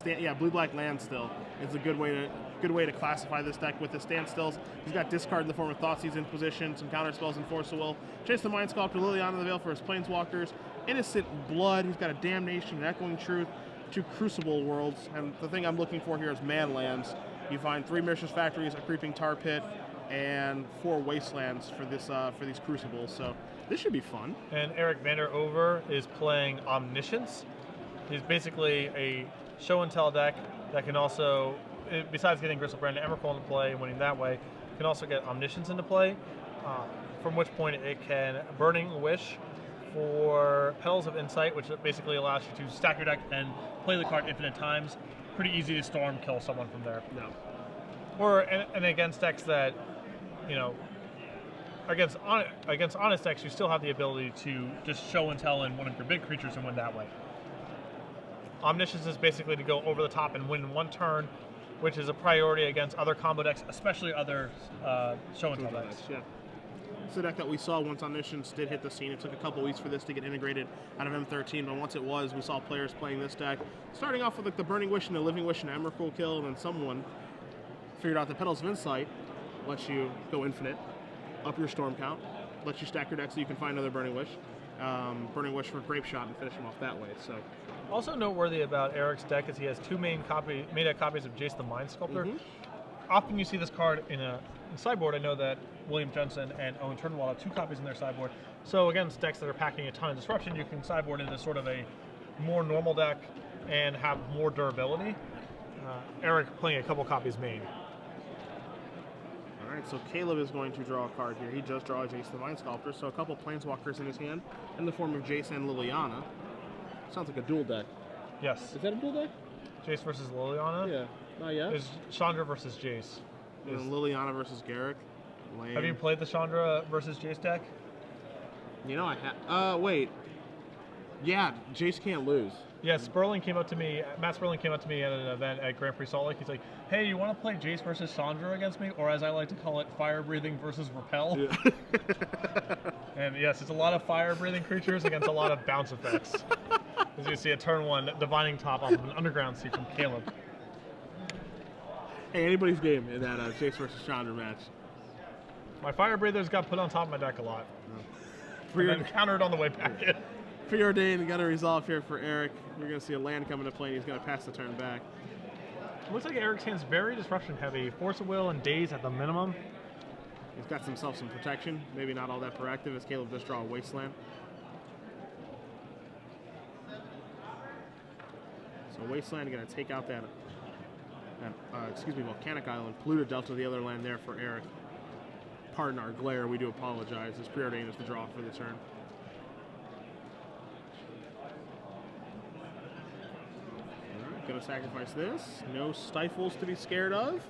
Yeah, blue-black land still is a good way to classify this deck with the standstills. He's got discard in the form of Thoughtseize in position, some counter spells and Force of Will. Chase the Mind Sculptor, Liliana the Veil for his Planeswalkers, Innocent Blood. He's got a Damnation, an Echoing Truth, 2 Crucible Worlds, and the thing I'm looking for here is man lands. You find 3 Mishra's Factories, a Creeping Tar Pit, and 4 Wastelands for this for these Crucibles. So this should be fun. And Eric Vander over is playing Omniscience. He's basically a show and tell deck that can also, besides getting Gristlebrand and Emrakul into play and winning that way, can also get Omniscience into play, from which point it can Burning Wish for Petals of Insight, which basically allows you to stack your deck and play the card infinite times. Pretty easy to storm kill someone from there. No. Or and against decks that, you know, against honest decks, you still have the ability to just show and tell in one of your big creatures and win that way. Omniscience is basically to go over the top and win in 1 turn, which is a priority against other combo decks, especially other show and tell decks. Yeah. It's a deck that we saw once Omniscience did hit the scene. It took a couple weeks for this to get integrated out of M13, but once it was, we saw players playing this deck, starting off with like the Burning Wish and the Living Wish and Emrakul kill, and then someone figured out the Petals of Insight lets you go infinite, up your storm count, lets you stack your deck so you can find another Burning Wish. Burning Wish for Grape Shot and finish him off that way. So, also noteworthy about Eric's deck is he has 2 made copies of Jace the Mind Sculptor. Mm-hmm. Often you see this card in sideboard. I know that William Jensen and Owen Turnwald have 2 copies in their sideboard. So against decks that are packing a ton of disruption, you can sideboard into sort of a more normal deck and have more durability. Eric playing a couple copies main. All right, so Caleb is going to draw a card here. He just draws Jace the Mind Sculptor, so a couple Planeswalkers in his hand in the form of Jace and Liliana. Sounds like a dual deck. Yes. Is that a dual deck? Jace versus Liliana? Yeah, not yet. Is Chandra versus Jace. And Liliana versus Garrick. Lame. Have you played the Chandra versus Jace deck? You know I have. Wait. Yeah, Jace can't lose. Yeah, Matt Sperling came up to me at an event at Grand Prix Salt Lake. He's like, hey, you want to play Jace versus Chandra against me? Or as I like to call it, fire breathing versus repel. Yeah. And yes, it's a lot of fire breathing creatures against a lot of bounce effects. As you see a turn 1 Divining Top off of an Underground Sea from Caleb. Hey, anybody's game in that Jace versus Chandra match. My fire breathers got put on top of my deck a lot. No. And then countered on the way back in. Preordained, got a resolve here for Eric. You're going to see a land come into play, and he's going to pass the turn back. Looks like Eric's hand's very disruption heavy. Force of Will and Daze at the minimum. He's got himself some protection. Maybe not all that proactive as Caleb does draw a Wasteland. So Wasteland going to take out that Volcanic Island. Polluted Delta, the other land there for Eric. Pardon our glare, we do apologize. This Preordained is the draw for the turn. Going to sacrifice this. No Stifles to be scared of.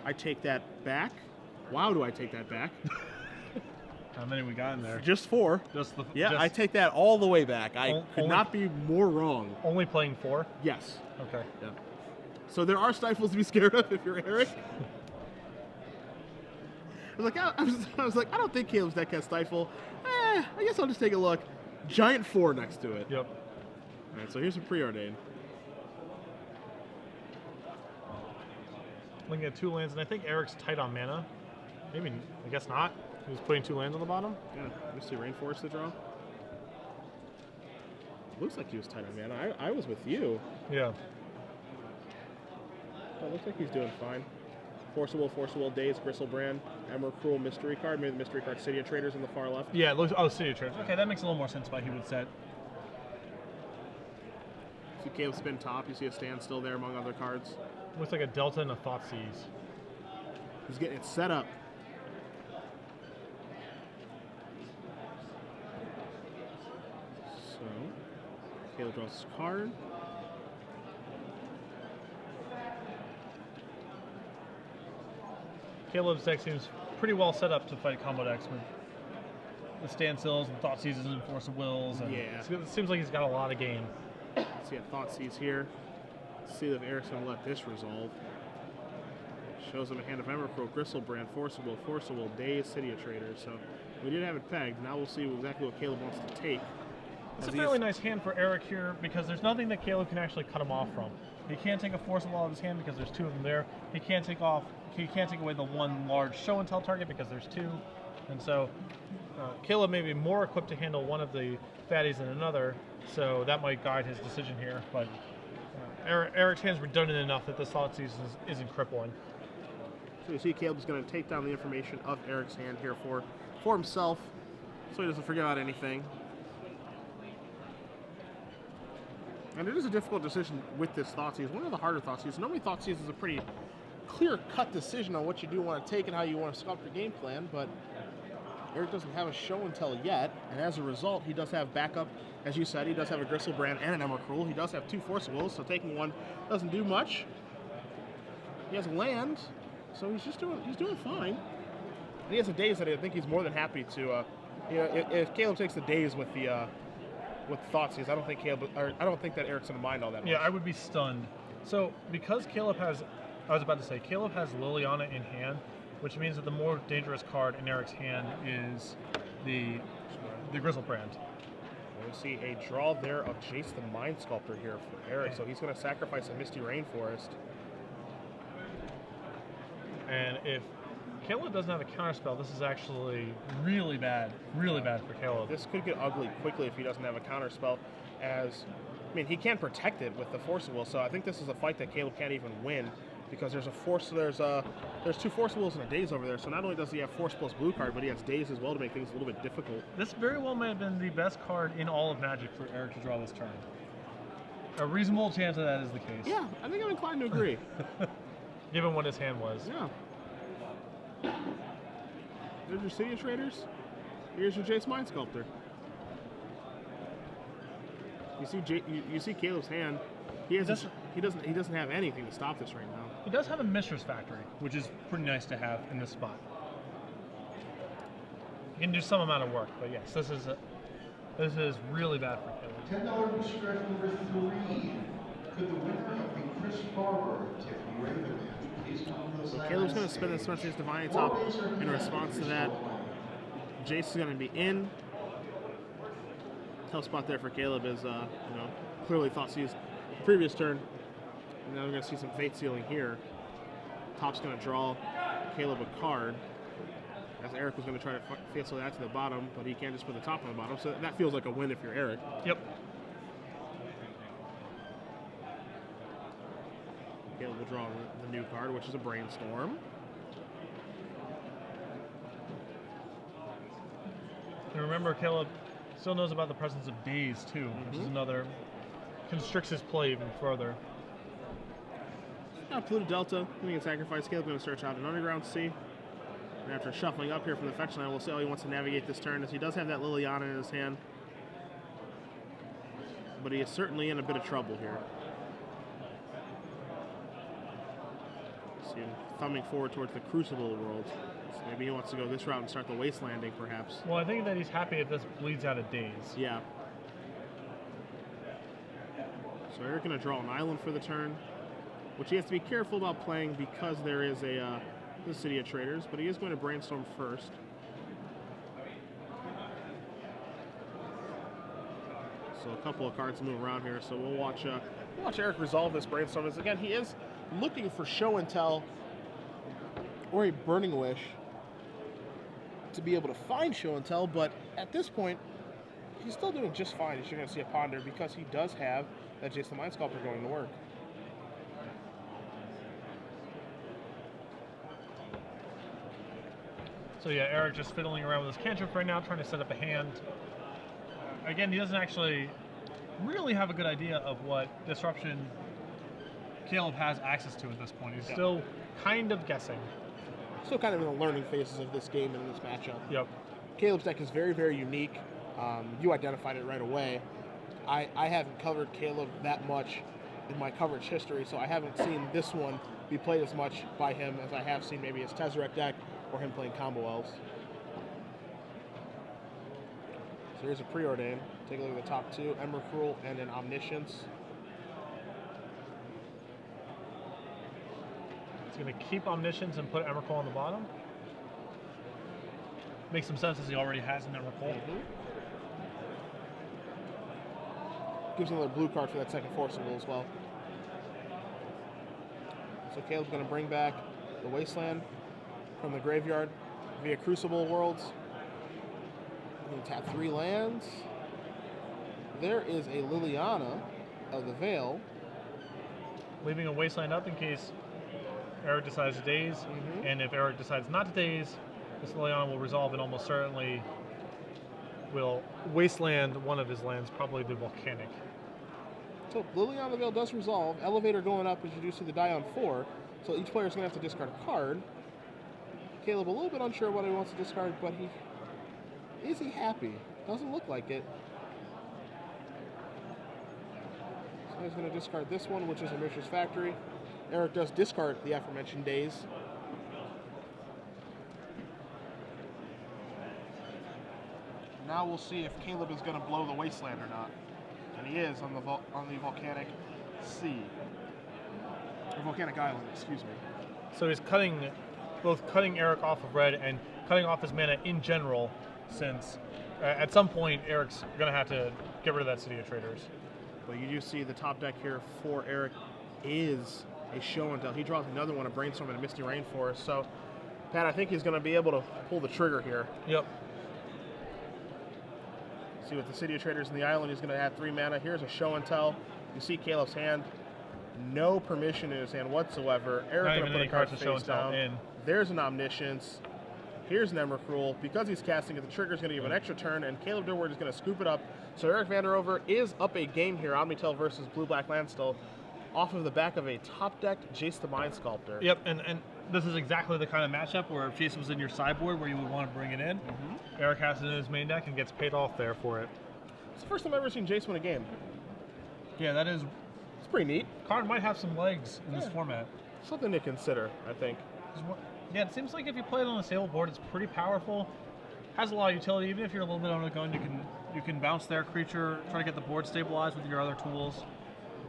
I take that back. Wow, do I take that back? How many we got in there? Just 4. I take that all the way back. I could not be more wrong. Only playing 4? Yes. Okay. Yeah. So there are Stifles to be scared of if you're Eric. I was like, I don't think Caleb's deck has Stifle. I guess I'll just take a look. Giant 4 next to it. Yep. All right, so here's a Preordained. Looking at 2 lands, and I think Eric's tight on mana. Maybe, I guess not. He was putting 2 lands on the bottom. Yeah, Misty Rainforest to draw. Looks like he was tight on mana. I was with you. Yeah. Oh, looks like he's doing fine. Force of Will, Daze, Gristlebrand, Emrakul, Mystery Card. Maybe the Mystery Card City of Traders on the far left. Yeah, it looks. Oh, City of Traders. Okay, that makes a little more sense why he would set. See Caleb spin top. You see a standstill there among other cards. Looks like a Delta and a Thoughtseize. He's getting it set up. So, Caleb draws his card. Caleb's deck seems pretty well set up to fight combo decks with the standstills and Thoughtseizes and Force of Wills. And yeah. It seems like he's got a lot of game. See a Thoughtseize here. See if Eric's going to let this resolve. Shows him a hand of Emrakul, Gristlebrand, Force of Will, Daze, City of Traders. So we did have it pegged. Now we'll see exactly what Caleb wants to take. It's a fairly nice hand for Eric here because there's nothing that Caleb can actually cut him off from. He can't take a Force of Will out of his hand because there's 2 of them there. He can't take away the one large show and tell target because there's 2. And so Caleb may be more equipped to handle one of the fatties than another, so that might guide his decision here. But Eric's hand's redundant enough that this Thoughtseize isn't crippling. So you see Caleb's going to take down the information of Eric's hand here for himself, so he doesn't forget about anything. And it is a difficult decision with this Thoughtseize. One of the harder Thoughtseize. Normally Thoughtseize is a pretty clear-cut decision on what you do want to take and how you want to sculpt your game plan, but Eric doesn't have a show and tell yet, and as a result, he does have backup. As you said, he does have a Gristlebrand and an Emrakul. He does have 2 Force of Wills, so taking one doesn't do much. He has land, so he's doing fine. And he has a Daze that I think he's more than happy to. If Caleb takes the Daze with the Thoughtseize, I don't think that Eric's gonna mind all that much. Yeah, I would be stunned. So because Caleb has Liliana in hand, which means that the more dangerous card in Eric's hand is the Grizzlebrand. We see a draw there of Jace the Mind Sculptor here for Eric, so he's going to sacrifice a Misty Rainforest. And if Caleb doesn't have a counterspell, this is actually really bad for Caleb. This could get ugly quickly if he doesn't have a counterspell, he can't protect it with the Force of Will, so I think this is a fight that Caleb can't even win, because there's 2 Force of Wills and a Daze over there, so not only does he have Force plus blue card, but he has Daze as well to make things a little bit difficult. This very well may have been the best card in all of Magic for Eric to draw this turn. A reasonable chance of that is the case. Yeah, I think I'm inclined to agree. Given what his hand was. Yeah. There's your City of Traders. Here's your Jace Mind Sculptor. You see Caleb's hand. He doesn't have anything to stop this right now. He does have a Mistress Factory, which is pretty nice to have in this spot. He can do some amount of work, but yes, this is really bad for Caleb. $10 stretch number 3. Could the winner of the Chris Barber Tiffany Raven match please come to the So Caleb's going to spin the Spencer's Divine Top in response to that. Jace is going to be in. Tough spot there for Caleb is, clearly Thoughtseize previous turn. And now we're going to see some Fate Sealing here. Top's going to draw Caleb a card, as Eric was going to try to Fate Seal that to the bottom, but he can't just put the top on the bottom, so that feels like a win if you're Eric. Yep. Caleb will draw the new card, which is a Brainstorm. And remember, Caleb still knows about the presence of Daze too, which is another constricts his play even further. Now Pluto Delta, we can sacrifice. Caleb's going to search out an Underground Sea. And after shuffling up here from the fetch line, we'll see how he wants to navigate this turn, as he does have that Liliana in his hand. But he is certainly in a bit of trouble here. See him thumbing forward towards the Crucible world. So maybe he wants to go this route and start the Wastelanding, perhaps. Well, I think that he's happy if this bleeds out of Daze. Yeah. So Eric's going to draw an island for the turn, which he has to be careful about playing because there is the City of Traders, but he is going to Brainstorm first. So a couple of cards move around here, so we'll watch Eric resolve this Brainstorm. As again, he is looking for Show and Tell or a Burning Wish to be able to find Show and Tell, but at this point, he's still doing just fine, as you're going to see a Ponder, because he does have that Jace the Mind Sculptor going to work. So yeah, Eric just fiddling around with his cantrip right now, trying to set up a hand. Again, he doesn't actually really have a good idea of what disruption Caleb has access to at this point. He's still kind of guessing. Still kind of in the learning phases of this game and in this matchup. Yep. Caleb's deck is very, very unique. You identified it right away. I haven't covered Caleb that much in my coverage history, so I haven't seen this one be played as much by him as I have seen maybe his Tezzeret deck or him playing Combo Elves. So here's a Preordain. Take a look at the top two, Emrakul and an Omniscience. He's going to keep Omniscience and put Emrakul on the bottom. Makes some sense as he already has an Emrakul. Gives another blue card for that second Forcible as well. So Caleb's going to bring back the Wasteland from the graveyard via Crucible Worlds. We're going to tap 3 lands. There is a Liliana of the Veil. Leaving a Wasteland up in case Eric decides to daze, and if Eric decides not to daze, this Liliana will resolve and almost certainly will Wasteland one of his lands, probably the Volcanic. So Liliana of the Veil does resolve. Elevator going up as you do see the die on 4, so each player is going to have to discard a card. Caleb a little bit unsure what he wants to discard, but is he happy? Doesn't look like it. So he's going to discard this one, which is a Mishra's Factory. Eric does discard the aforementioned daze. Now we'll see if Caleb is going to blow the Wasteland or not. And he is on the Volcanic Sea. Or Volcanic Island, excuse me. So he's both cutting Eric off of red and cutting off his mana in general, since at some point Eric's going to have to get rid of that City of Traders. But you do see the top deck here for Eric is a Show and Tell. He draws another one, a Brainstorm and a Misty Rainforest. So, Pat, I think he's going to be able to pull the trigger here. Yep. See, with the City of Traders in the island, he's going to have 3 mana. Here's a Show and Tell. You see Caleb's hand. No permission in his hand whatsoever. Eric going to put a card face down. There's an Omniscience. Here's an Emrakul. Because he's casting it, the trigger is going to give an extra turn, and Caleb Durward is going to scoop it up. So Eric Vander is up a game here, Omnitel versus Blue-Black Landstill, off of the back of a top-decked Jace the Mind Sculptor. Yep, and this is exactly the kind of matchup where if Jace was in your sideboard where you would want to bring it in, Eric has it in his main deck and gets paid off there for it. It's the first time I've ever seen Jace win a game. Yeah, that is... It's pretty neat. Card might have some legs in this format. Something to consider, I think. Yeah, it seems like if you play it on a stable board, it's pretty powerful. Has a lot of utility. Even if you're a little bit on a gun, you can bounce their creature, try to get the board stabilized with your other tools.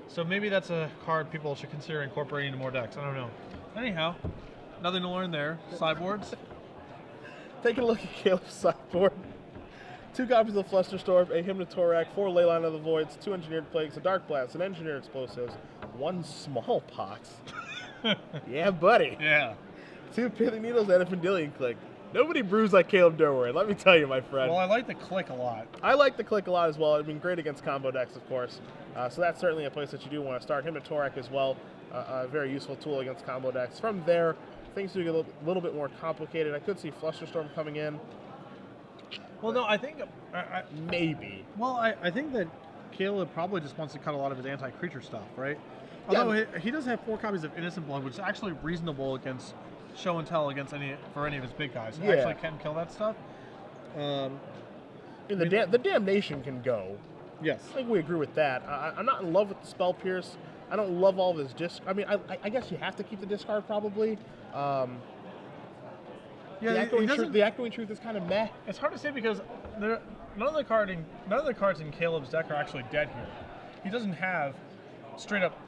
So maybe that's a card people should consider incorporating into more decks. I don't know. Anyhow, nothing to learn there. Sideboards. Taking a look at Caleb's sideboard. 2 copies of Flusterstorm, a Hymnotorac, 4 Leyline of the Voids, 2 Engineered Plagues, a Dark Blast, an Engineered Explosives, 1 Smallpox. Yeah, buddy. Yeah. 2 Pithing Needles and a Vendilion Click. Nobody brews like Caleb Durward, let me tell you, my friend. Well, I like the click a lot. I like the click a lot as well. I mean, great against combo decks, of course. So that's certainly a place that you do want to start. Hymnotorac as well, a very useful tool against combo decks. From there, things do get a little bit more complicated. I could see Flusterstorm coming in. Well, no, I think... maybe. Well, I think that Caleb probably just wants to cut a lot of his anti-creature stuff, right? Although he does have 4 copies of Innocent Blood, which is actually reasonable against Show and Tell against any of his big guys. He actually can kill that stuff. The Damnation can go. Yes. I think we agree with that. I'm not in love with the Spell Pierce. I don't love all of his discard. I mean, I guess you have to keep the discard probably. The Echoing Truth is kind of meh. It's hard to say because none of the cards in Caleb's deck are actually dead here. He doesn't have straight up,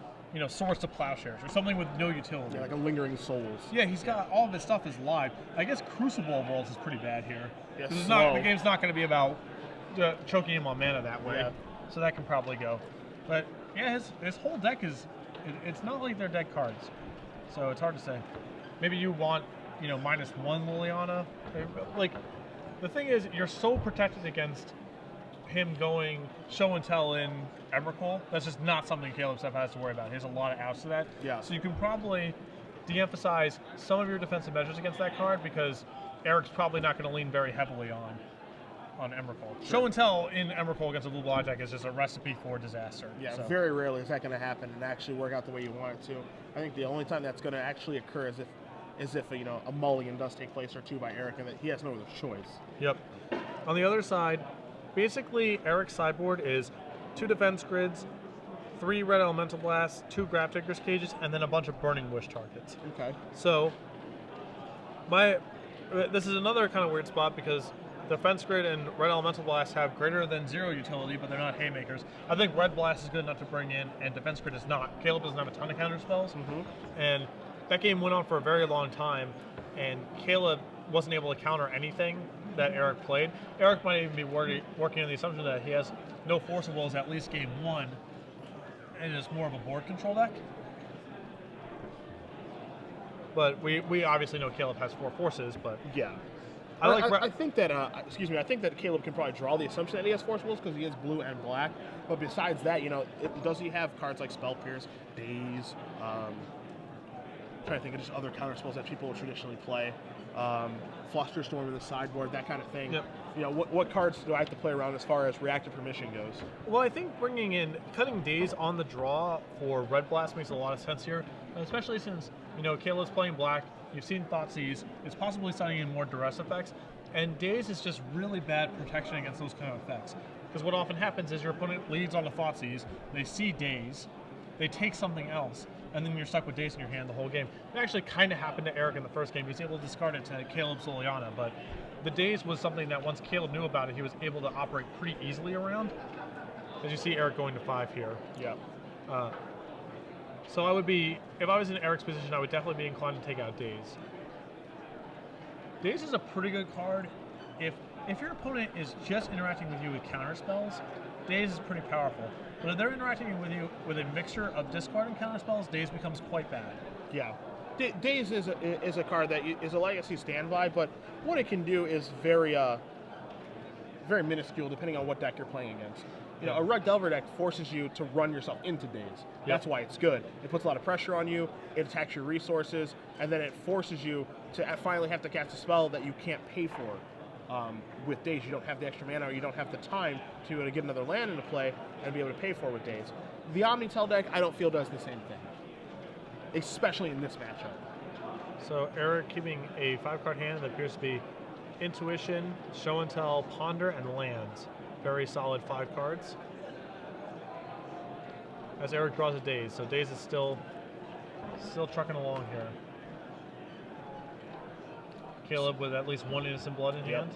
Swords to Plowshares or something with no utility. Yeah, like a Lingering Souls. Yeah, he's got all of his stuff is live. I guess Crucible of Worlds is pretty bad here. Yeah, the game's not going to be about choking him on mana that way. Yeah. So that can probably go. But yeah, his whole deck it's not like they're dead cards. So it's hard to say. Maybe you want -1 Liliana. Like, the thing is, you're so protected against him going Show and Tell in Emrakul. That's just not something Caleb Steff has to worry about. He has a lot of outs to that. Yeah. So you can probably de-emphasize some of your defensive measures against that card because Eric's probably not going to lean very heavily on Emrakul. Sure. Show and Tell in Emrakul against a blue black deck is just a recipe for disaster. Yeah, so. Very rarely is that going to happen and actually work out the way you want it to. I think the only time that's going to actually occur is if a mulligan does take place or 2 by Eric and that he has no other choice. Yep. On the other side, basically Eric's sideboard is 2 defense grids, 3 red elemental blasts, 2 Grafdigger's cages, and then a bunch of Burning Wish targets. Okay. So this is another kind of weird spot because defense grid and red elemental blast have greater than 0 utility, but they're not haymakers. I think red blast is good enough to bring in, and defense grid is not. Caleb doesn't have a ton of counter spells, and that game went on for a very long time, and Caleb wasn't able to counter anything that Eric played. Eric might even be working on the assumption that he has no Force of Will is at least game 1, and it's more of a board control deck. But we obviously know Caleb has 4 forces, but Yeah. I think that I think that Caleb can probably draw the assumption that he has Force Wills because he is blue and black. But besides that, does he have cards like Spell Pierce, Daze? Trying to think of just other counter spells that people would traditionally play. Flusterstorm in the sideboard, that kind of thing. Yep. What cards do I have to play around as far as reactive permission goes? Well, I think cutting Daze on the draw for Red Blast makes a lot of sense here, especially since, Caleb's playing black, you've seen Thoughtseize, it's possibly signing in more duress effects, and Daze is just really bad protection against those kind of effects. Because what often happens is your opponent leads on the Thoughtseize, they see Daze, they take something else, and then you're stuck with Daze in your hand the whole game. It actually kind of happened to Eric in the first game. He was able to discard it to Caleb's Liliana, but the Daze was something that once Caleb knew about it, he was able to operate pretty easily around. As you see Eric going to 5 here. Yeah. So I would be, if I was in Eric's position, I would definitely be inclined to take out Daze. Daze is a pretty good card. If your opponent is just interacting with you with counter spells, Daze is pretty powerful. But if they're interacting with you with a mixture of discard and counter spells, Daze becomes quite bad. Yeah. Daze is a card that is a legacy standby, but what it can do is very minuscule depending on what deck you're playing against. A Red Delver deck forces you to run yourself into Daze. That's why it's good. It puts a lot of pressure on you, it attacks your resources, and then it forces you to finally have to cast a spell that you can't pay for. With Daze, you don't have the extra mana, or you don't have the time to get another land into play and be able to pay for it with Daze. The Omnitel deck, I don't feel does the same thing, especially in this matchup. So Eric keeping a 5-card hand that appears to be Intuition, Show and Tell, Ponder, and Lands. Very solid 5 cards. As Eric draws a Daze, so Daze is still trucking along here. Caleb with at least 1 Innocent Blood in hand.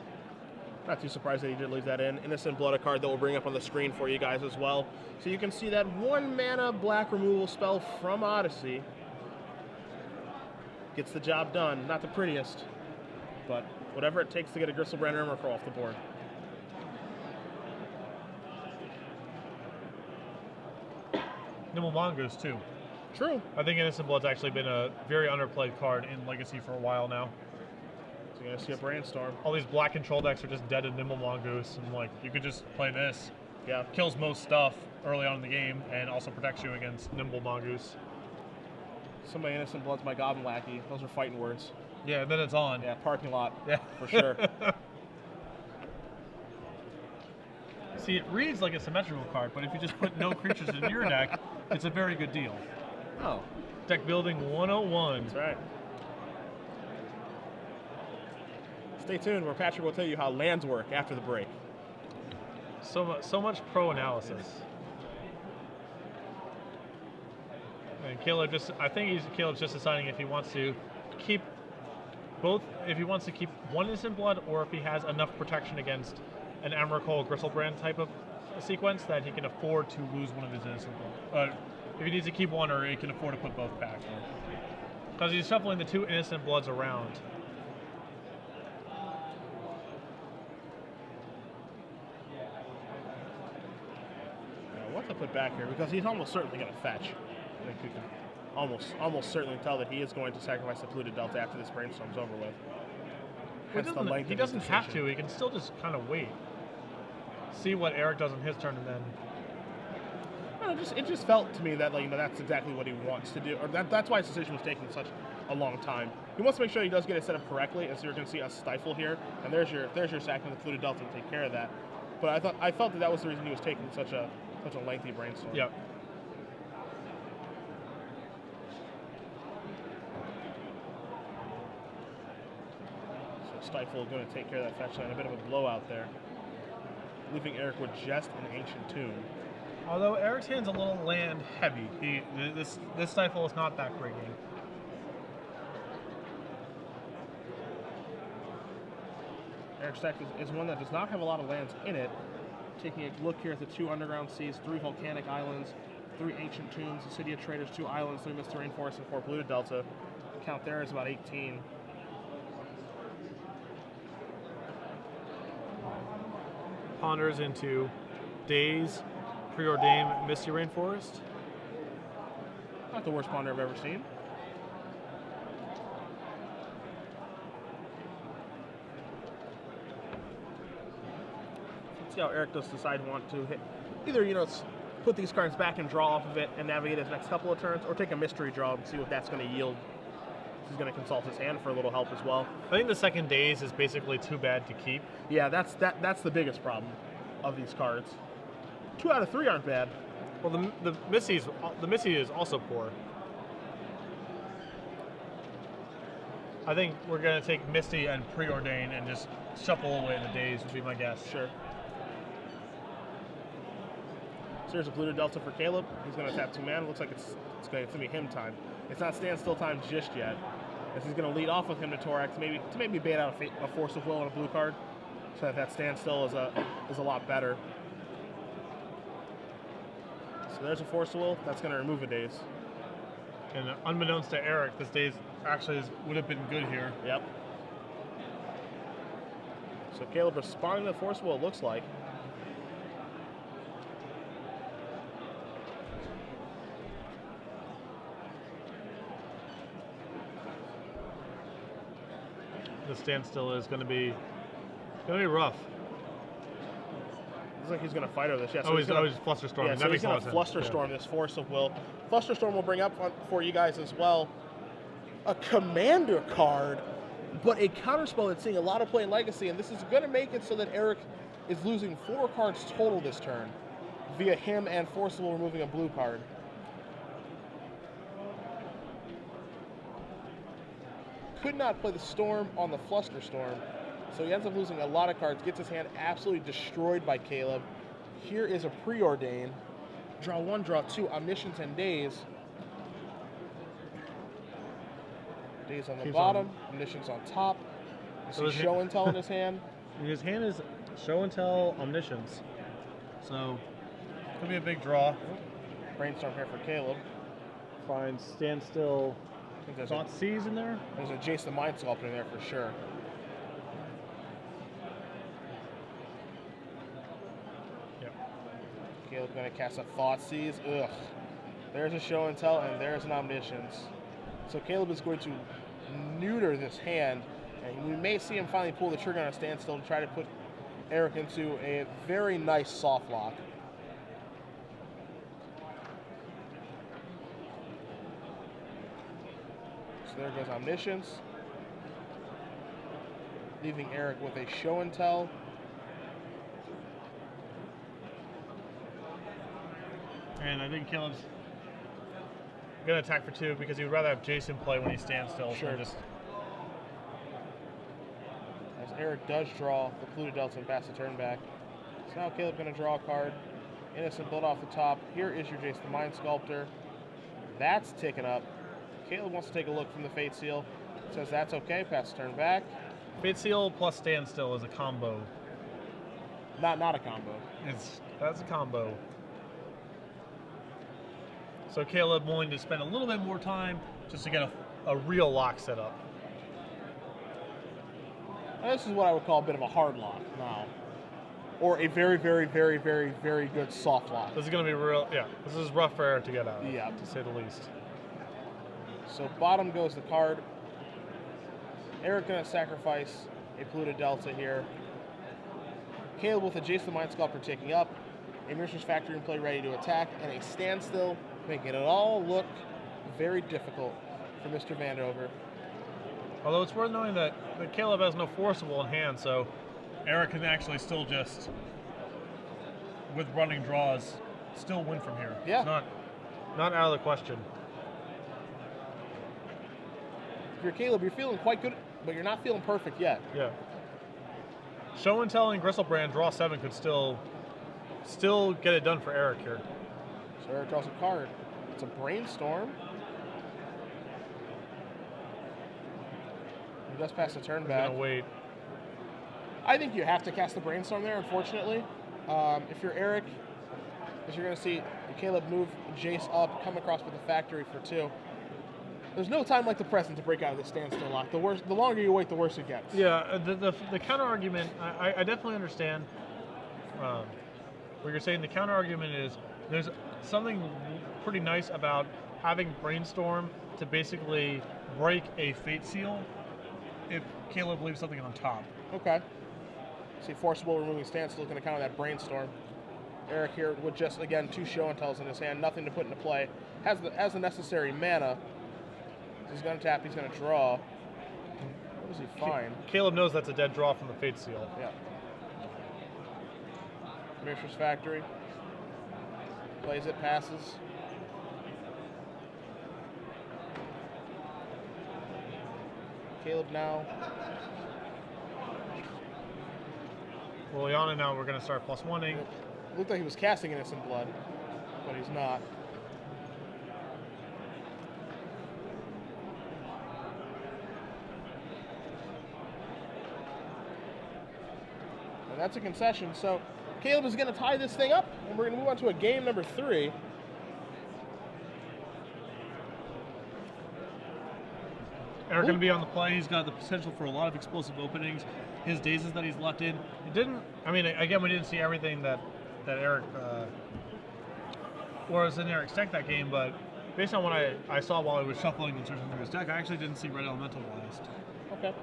Not too surprised that he did leave that in. Innocent Blood, a card that we'll bring up on the screen for you guys as well. So you can see that 1 mana black removal spell from Odyssey. Gets the job done. Not the prettiest, but whatever it takes to get a Gristlebrand Emrakul off the board. Nimble Mongoose too. True. I think Innocent Blood's actually been a very underplayed card in Legacy for a while now. So you're going to see a Brainstorm. All these black control decks are just dead in Nimble Mongoose, and you could just play this. Yeah. Kills most stuff early on in the game, and also protects you against Nimble Mongoose. Somebody Innocent Blood's my Goblin Lackey. Those are fighting words. Yeah, and then it's on. Yeah, parking lot. Yeah. For sure. See, it reads like a symmetrical card, but if you just put no creatures in your deck, it's a very good deal. Oh. Deck building 101. That's right. Stay tuned where Patrick will tell you how lands work after the break. So much pro analysis. And Caleb Caleb's just deciding if he wants to keep both, if he wants to keep 1 Innocent Blood, or if he has enough protection against an Emrakul Gristlebrand type of sequence that he can afford to lose 1 of his Innocent Blood. If he needs to keep 1, or he can afford to put both back. Because he's shuffling the 2 Innocent Bloods around. What to put back here, because he's almost certainly going to fetch. I think we can almost certainly tell that he is going to sacrifice the Polluted Delta after this Brainstorm's over with. He doesn't have to. He can still just kind of wait. See what Eric does on his turn, and then... I don't know, it just felt to me that that's exactly what he wants to do, or that's why his decision was taking such a long time. He wants to make sure he does get it set up correctly, and so you're going to see a Stifle here, and there's your sack with the Polluted Delta to take care of that. But I felt that was the reason he was taking such a lengthy Brainstorm. Yep. So Stifle is going to take care of that fetch line. A bit of a blowout there, leaving Eric with just an Ancient Tomb. Although Eric's hand's a little land heavy, this Stifle is not backbreaking. Eric's deck is one that does not have a lot of lands in it. Taking a look here at the 2 Underground Seas, 3 Volcanic Islands, 3 Ancient Tombs, a City of Traders, 2 Islands, 3 Mist Rainforest, and 4 Polluted Delta. The count there is about 18. Ponders into Days, Preordained Misty Rainforest. Not the worst ponder I've ever seen. Let's see how Eric does decide want to hit. Either, put these cards back and draw off of it and navigate his next couple of turns, or take a mystery draw and see what that's going to yield. He's going to consult his hand for a little help as well. I think the second Days is basically too bad to keep. Yeah, that's the biggest problem of these cards. 2 out of 3 aren't bad. Well, the Misty is also poor. I think we're going to take Misty and Preordain and just shuffle away the Days would be my guess. Sure. So here's a polluted delta for Caleb. He's going to tap 2 mana. Looks like it's going to be him time. It's not standstill time just yet. As he's going to lead off with him to Torax, maybe bait out a Force of Will and a blue card, so that standstill is a lot better. So there's a Force of Will. That's going to remove a Daze. And unbeknownst to Eric, this Daze actually would have been good here. Yep. So Caleb responding to the Force of Will, it looks like. The standstill is going to be rough. Looks like he's going to fight over this. Yeah, so he's Flusterstorm. Yeah, so he's going to Flusterstorm this Force of Will. Flusterstorm will bring up for you guys as well a commander card, but a counterspell that's seeing a lot of play in Legacy, and this is going to make it so that Eric is losing 4 cards total this turn via him and Force of Will removing a blue card. Could not play the Storm on the Flusterstorm, so he ends up losing a lot of cards, gets his hand absolutely destroyed by Caleb. Here is a Preordain. Draw 1, draw 2, Omniscience and Daze. Daze on the bottom, Omniscience on top. You see Show and Tell in his hand. His hand is Show and Tell, Omniscience. So, could be a big draw. Brainstorm here for Caleb. Find Standstill. Thought Seize in there? There's a Jace the Mind Sculptor in there for sure. Yep. Caleb's going to cast a Thought Seize. Ugh. There's a Show and Tell, and there's an Omniscience. So Caleb is going to neuter this hand, and we may see him finally pull the trigger on a Standstill to try to put Eric into a very nice soft lock. So there goes Omniscience, leaving Eric with a Show and Tell. And I think Caleb's going to attack for 2 because he would rather have Jason play when he stands still. Sure. Just... As Eric does draw the Polluted Delta and pass the turn back. So now Caleb's going to draw a card. Innocent Blood off the top. Here is your Jace the Mind Sculptor. That's taken up. Caleb wants to take a look from the Fate Seal. Says that's okay, pass the turn back. Fate Seal plus Standstill is a combo. Not a combo. That's a combo. So Caleb willing to spend a little bit more time just to get a real lock set up. Now, this is what I would call a bit of a hard lock now. Or a very, very, very, very, very good soft lock. This is going to be real, yeah. This is rough for Eric to get out of, yeah, to say the least. So bottom goes the card. Eric going to sacrifice a Polluted Delta here. Caleb with a Jace the Mind Sculptor taking up. A Mercer's Factory in play ready to attack. And a Standstill, making it all look very difficult for Mr. Vander. Although it's worth knowing that Caleb has no Forcible in hand, so Eric can actually still just, with running draws, still win from here. Yeah. It's not out of the question. If you're Caleb, you're feeling quite good, but you're not feeling perfect yet. Yeah. Show and Tell and Gristlebrand draw 7 could still get it done for Eric here. So Eric draws a card. It's a Brainstorm. He does pass the turn back. Gonna wait. I think you have to cast the Brainstorm there, unfortunately. If you're Eric, as you're going to see Caleb move Jace up, come across with the Factory for 2. There's no time like the present to break out of the Standstill lock. The longer you wait, the worse it gets. Yeah, the counter argument, I definitely understand where you're saying the counter argument is there's something pretty nice about having Brainstorm to basically break a Fate Seal if Caleb leaves something on top. Okay. See, Forcible removing stance, looking to counter that Brainstorm. Eric here with just, again, 2 show and tells in his hand, nothing to put into play. Has the necessary mana. He's going to tap, he's going to draw. What does he find? Caleb knows that's a dead draw from the Fate Seal. Yeah. Mishra's Factory. Plays it, passes. Caleb now. Well, Liana now we're going to start +1ing. Looked like he was casting Innocent Blood, but he's not. And that's a concession. So Caleb is going to tie this thing up, and we're going to move on to a game number 3. Eric going to be on the play. He's got the potential for a lot of explosive openings. His dazes that he's left in. It didn't. I mean, again, we didn't see everything that Eric was in Eric's deck that game, but based on what I saw while he was shuffling and searching through his deck, I actually didn't see Red Elemental Blast. Okay.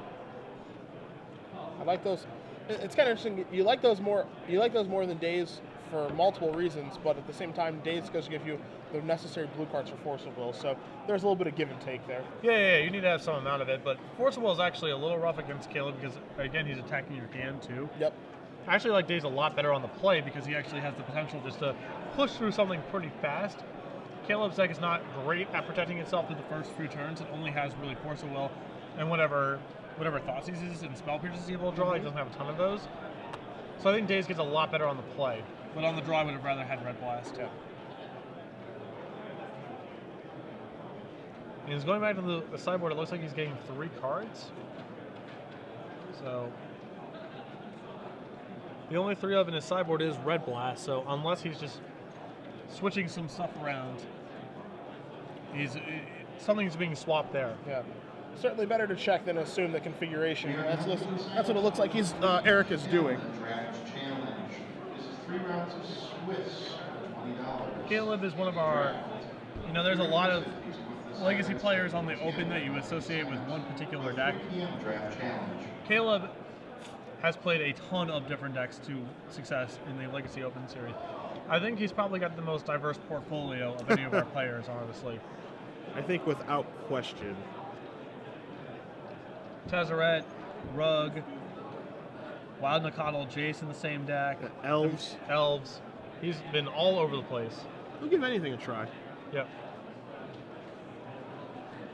I like those. It's kind of interesting. You like those more. You like those more than Daze for multiple reasons, but at the same time, Daze goes to give you the necessary blue cards for Force of Will. So there's a little bit of give and take there. Yeah, you need to have some amount of it, but Force of Will is actually a little rough against Caleb because again, he's attacking your hand too. Yep. I actually like Daze a lot better on the play because he actually has the potential just to push through something pretty fast. Caleb's deck is not great at protecting itself through the first few turns. It only has really Force of Will and whatever Thought Seizes and Spell Pierces he's able to draw. He doesn't have a ton of those. So I think Daze gets a lot better on the play. But on the draw, I would have rather had Red Blast. Yeah. And he's going back to the sideboard. It looks like he's getting 3 cards. So the only 3 of in his sideboard is Red Blast. So unless he's just switching some stuff around, something's being swapped there. Yeah. Certainly better to check than assume the configuration. That's what it looks like Eric is doing. Draft challenge. This is 3 rounds of Swiss for $20. Caleb is one of our, there's a lot of legacy players on the Open that you associate with one particular deck. Draft challenge. Caleb has played a ton of different decks to success in the Legacy Open series. I think he's probably got the most diverse portfolio of any of our players, honestly. I think without question. Tezzeret, Rug, Wild Nacatl, Jace in the same deck. Elves. He's been all over the place. He'll give anything a try. Yep.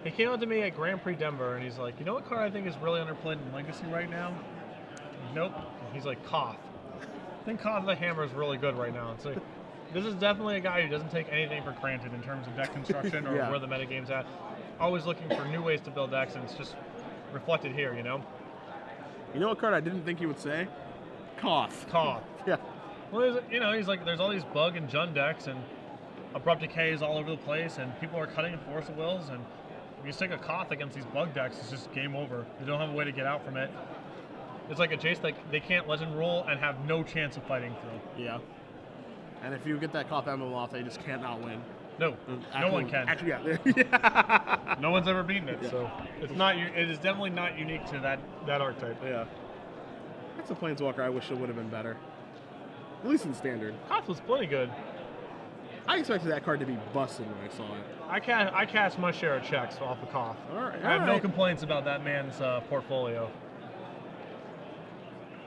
He came up to me at Grand Prix Denver and he's like, you know what card I think is really underplayed in Legacy right now? Nope. He's like, Koth. I think Koth the Hammer is really good right now. It's like, this is definitely a guy who doesn't take anything for granted in terms of deck construction or Yeah. where the metagame's at. Always looking for new ways to build decks, and it's just reflected here, You know what card I didn't think he would say? Koth. Yeah. Well, he's like, there's all these Bug and Jund decks, and Abrupt Decay is all over the place, and people are cutting in Force of Wills, and if you stick a Koth against these Bug decks, it's just game over. They don't have a way to get out from it. It's like a Jace that they can't legend roll and have no chance of fighting through. Yeah. And if you get that Koth emblem off, they just cannot win. No, no one can. Actually, yeah. No one's ever beaten it, Yeah. so it's not. It is definitely not unique to that archetype. Yeah. That's a Planeswalker I wish it would have been better. At least in Standard. Koth was plenty good. I expected that card to be busted when I saw it. I cast my share of checks off of Koth. All right. I have no complaints about that man's portfolio.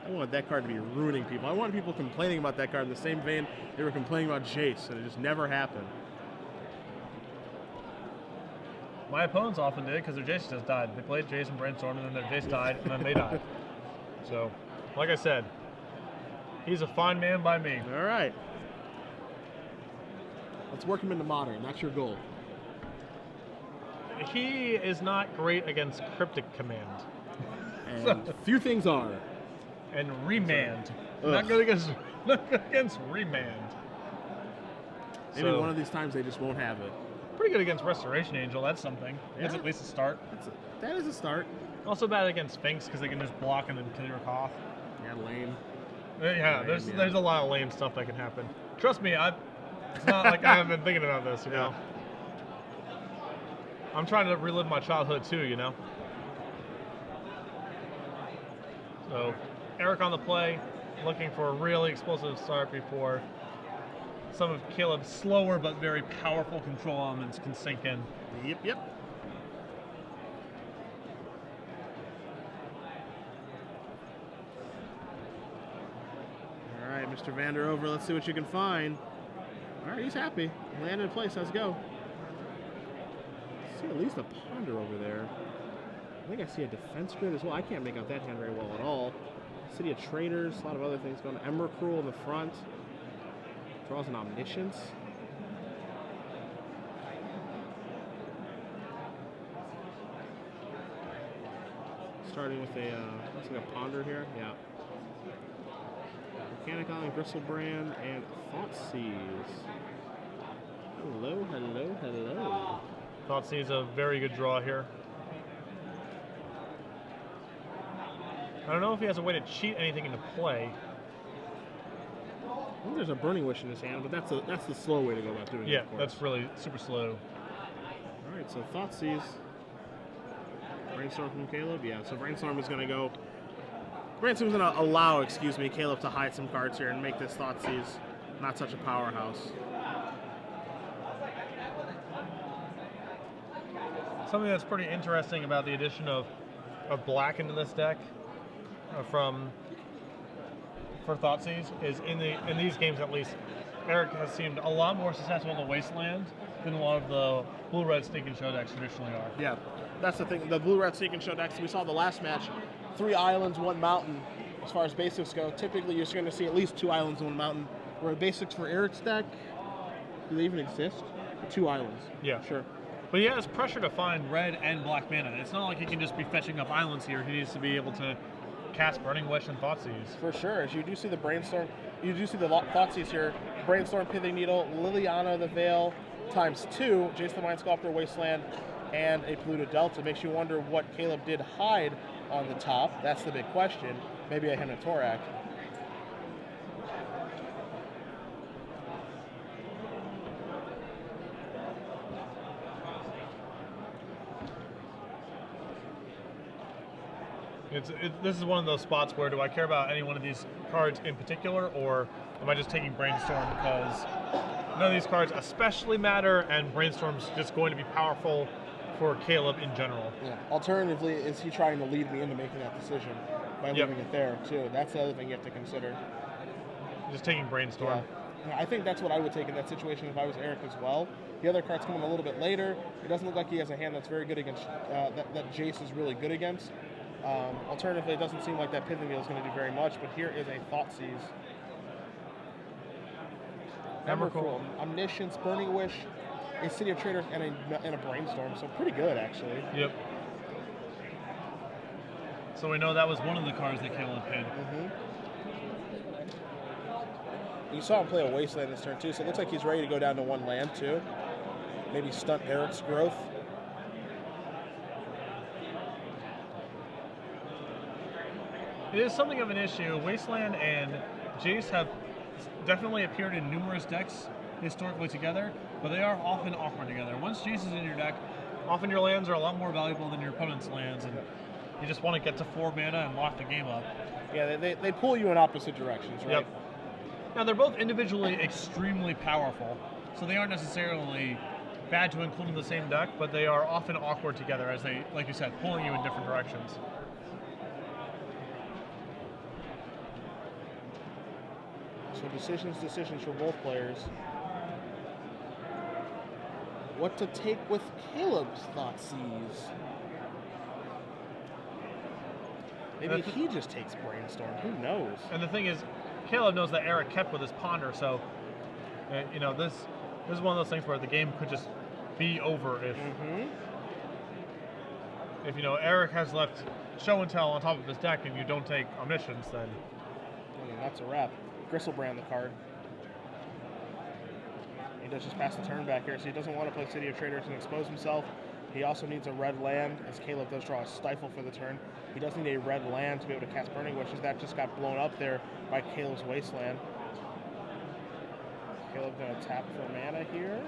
I wanted that card to be ruining people. I wanted people complaining about that card in the same vein they were complaining about Jace, and it just never happened. My opponents often did because their Jace just died. They played Jace and Brainstorm, and then their Jace died, and then they died. So, like I said, he's a fine man by me. All right. Let's work him into Modern. That's your goal. He is not great against Cryptic Command. And few things are. And Remand. Ugh. Not good against Remand. Maybe one of these times they just won't have it. Pretty good against Restoration Angel. That's something. Yeah. That's at least a start. That is a start. Also bad against Sphinx because they can just block and then kill your Koth. Yeah, lame. Yeah, there's a lot of lame stuff that can happen. Trust me, it's not like I haven't been thinking about this, you know. I'm trying to relive my childhood too, you know. So, Eric on the play, looking for a really explosive start before some of Caleb's slower but very powerful control elements can sink in. Yep. All right, Mr. Vander over. Let's see what you can find. All right, he's happy. Landed in place. Let's go. I see at least a ponder over there. I think I see a defense grid as well. I can't make out that hand very well at all. City of Traders, a lot of other things going on. Emrakul in the front. Draws an Omniscience. Starting with a, looks like a ponder here. Yeah. Mechanic Island, Gristlebrand, and Thoughtseize. Hello. Thoughtseize a very good draw here. I don't know if he has a way to cheat anything into play. I think there's a Burning Wish in his hand, but that's the slow way to go about doing it. Yeah, that's really super slow. All right, so Thoughtseize. Brainstorm from Caleb. Yeah, so Brainstorm is going to go. Brainstorm is going to allow, Caleb to hide some cards here and make this Thoughtseize not such a powerhouse. Something that's pretty interesting about the addition of black into this deck for Thoughtseize is in these games at least, Eric has seemed a lot more successful in the Wasteland than a lot of the blue-red Sneak and Show decks traditionally are. Yeah, that's the thing. The blue-red Sneak and Show decks, we saw the last match, 3 islands, 1 mountain. As far as basics go, typically you're going to see at least 2 islands and 1 mountain. Where basics for Eric's deck, do they even exist? 2 islands. Yeah. Sure. But he has pressure to find red and black mana. It's not like he can just be fetching up islands here. He needs to be able to cast Burning Wish and Thoughtseize. For sure. As you do see the Brainstorm, you do see the Thoughtseize here. Brainstorm, Pithing Needle, Liliana the Veil, ×2, Jace the Mind Sculptor, Wasteland, and a Polluted Delta. Makes you wonder what Caleb did hide on the top. That's the big question. Maybe a Hematorak. This is one of those spots where do I care about any one of these cards in particular, or am I just taking Brainstorm because none of these cards especially matter, and Brainstorm's just going to be powerful for Caleb in general. Yeah. Alternatively, is he trying to lead me into making that decision by leaving it there too? That's the other thing you have to consider. Just taking Brainstorm. Yeah. I think that's what I would take in that situation if I was Eric as well. The other cards come in a little bit later. It doesn't look like he has a hand that's very good against, that Jace is really good against. Alternatively, it doesn't seem like that Pithing Needle is going to do very much, but here is a Thoughtseize. Emrakul, Omniscience, Burning Wish, a City of Traders, and a Brainstorm, so pretty good, actually. Yep. So we know that was one of the cards that Caleb hid. You saw him play a Wasteland this turn, too, so it looks like he's ready to go down to 1 land, too. Maybe stunt Eric's growth. It is something of an issue. Wasteland and Jace have definitely appeared in numerous decks historically together, but they are often awkward together. Once Jace is in your deck, often your lands are a lot more valuable than your opponent's lands, and you just want to get to 4 mana and lock the game up. Yeah, they pull you in opposite directions, right? Yep. Now, they're both individually extremely powerful, so they aren't necessarily bad to include in the same deck, but they are often awkward together as they, like you said, pulling you in different directions. So decisions for both players. What to take with Caleb's Thoughtseize? Maybe he just takes Brainstorm. Who knows? And the thing is, Caleb knows that Eric kept with his Ponder, so you know this is one of those things where the game could just be over if you know Eric has left Show and Tell on top of his deck and you don't take Omniscience, then that's a wrap. Gristlebrand the card. He does just pass the turn back here, so he doesn't want to play City of Traders and expose himself. He also needs a red land, as Caleb does draw a Stifle for the turn. He does need a red land to be able to cast Burning Wishes. That just got blown up there by Caleb's Wasteland. Caleb going to tap for mana here.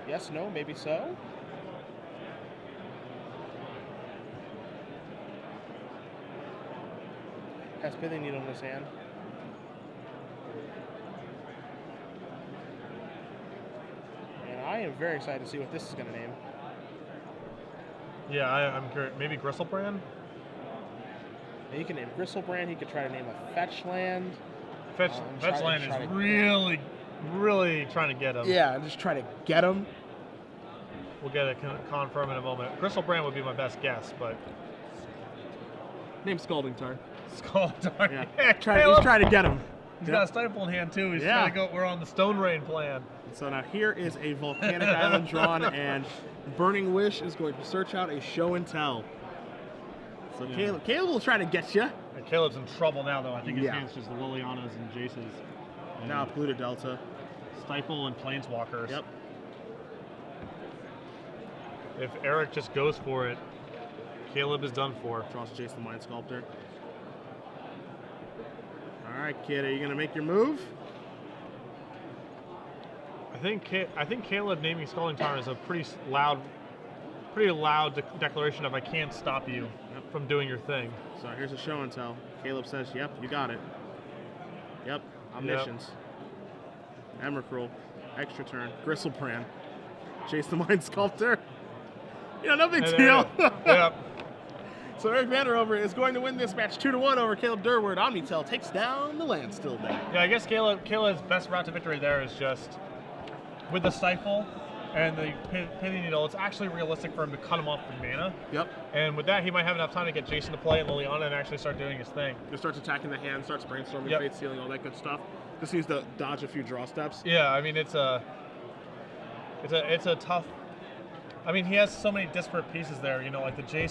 Yes, no, maybe so. Has Pithing Needle in his hand. And I am very excited to see what this is going to name. Yeah, I'm curious. Maybe Gristlebrand? And he can name Gristlebrand. He could try to name a Fetch Land. Fetch Land is really trying to get him. Yeah, and just try to get him. We'll get it confirmed in a moment. Gristlebrand would be my best guess, but... Name Scalding Tarn. Scalding Tarn. Yeah. Yeah, He's trying to get him. He's got a Stifle in hand, too. He's trying to go... We're on the Stone Rain plan. So now here is a Volcanic Island drawn, and Burning Wish is going to search out a Show and Tell. So yeah. Caleb will try to get you. And Caleb's in trouble now, though. I think his hand's just the Lilianas and Jaces. And now Pluto Delta. Stifle and Planeswalkers. Yep. If Eric just goes for it, Caleb is done for. Draws Jason the Mind Sculptor. All right, kid, are you going to make your move? I think Caleb naming Scalding Tarn is a pretty loud declaration of I can't stop you from doing your thing. So here's a Show and Tell. Caleb says, "Yep, you got it." Yep, Omniscience. Emrakul, extra turn, Gristlebrand, Chase the Mind Sculptor. You know, no big deal. Yep. So Eric Vander is going to win this match 2-1 over Caleb Durward. Omnitel takes down the Landstill deck. Yeah, I guess Caleb's best route to victory there is just with the Stifle and the Pithing Needle. It's actually realistic for him to cut him off with mana. Yep. And with that, he might have enough time to get Jason to play and Liliana and actually start doing his thing. He starts attacking the hand, starts brainstorming, Fate Sealing, all that good stuff. Just needs to dodge a few draw steps. Yeah, I mean it's a tough. I mean he has so many disparate pieces there. You know, like the Jason.